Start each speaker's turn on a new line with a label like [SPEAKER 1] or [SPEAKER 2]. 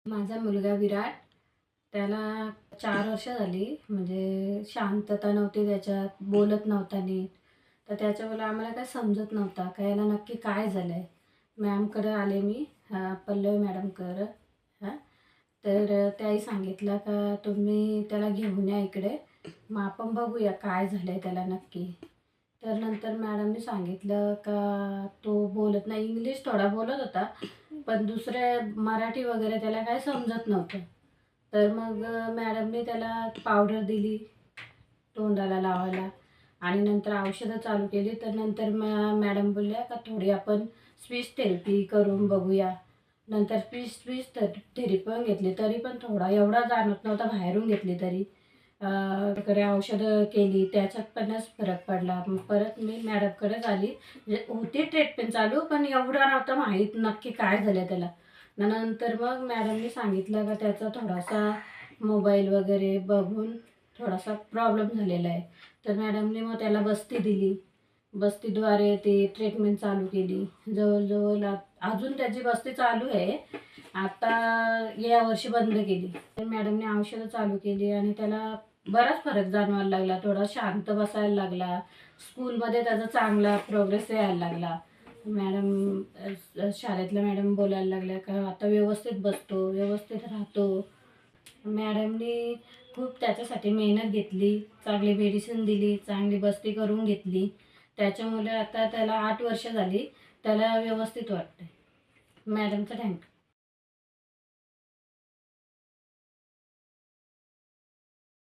[SPEAKER 1] माझा मुलगा विराट, त्याला 4 वर्ष झाली. म्हणजे शांतता नव्हती त्याच्यात, बोलत नव्हता नीट. तर त्याच्यामुळे आम्हाला काय समजत नव्हता का याला नक्की काय झालं आहे. मॅमकडे आले मी, पल्लवी मॅडमकडं. हां, तर त्याही सांगितलं का तुम्ही त्याला घेऊन या इकडे, मग आपण बघूया काय झालं आहे त्याला नक्की. तर नंतर मॅडमने सांगितलं का तो बोलत नाही, इंग्लिश थोडा बोलत होता, पण दुसरे मराठी वगैरे त्याला काही समजत नव्हतं. तर मग मॅडमने त्याला पावडर दिली तोंडाला लावायला आणि नंतर औषधं चालू केली. तर नंतर मॅडम बोलल्या का थोडी आपण स्पीच थेरपी करून बघूया. नंतर स्पीच थेरपी पण घेतली, तरी पण थोडा एवढा जाणवत नव्हता, बाहेरून घेतली तरी. कडे औषधं केली, त्याच्यात पणच फरक पडला. मग परत मी मॅडमकडेच आली. म्हणजे होती ट्रीटमेंट चालू, पण एवढं नव्हतं माहीत नक्की काय झालं त्याला. नंतर मग मॅडमनी सांगितलं का त्याचा थोडासा मोबाईल वगैरे बघून थोडासा प्रॉब्लेम झालेला आहे. तर मॅडमने मग त्याला बस्ती दिली. बस्तीद्वारे ती ट्रीटमेंट चालू केली. जवळजवळ अजून त्याची बस्ती चालू आहे. आता या वर्षी बंद केली. तर मॅडमने औषधं चालू केली आणि त्याला बराच फरक जाणवायला लागला. थोडा शांत बसायला लागला. स्कूलमध्ये त्याचा चांगला प्रोग्रेस यायला लागला. शाळेतल्या मॅडम बोलायला लागल्या का आता व्यवस्थित बसतो, व्यवस्थित राहतो. मॅडमनी खूप त्याच्यासाठी मेहनत घेतली, चांगली मेडिसिन दिली, चांगली बस्ती करून घेतली. त्याच्यामुळे आता त्याला 8 वर्ष झाली, त्याला व्यवस्थित वाटतंय. मॅडमचं थँक्यू.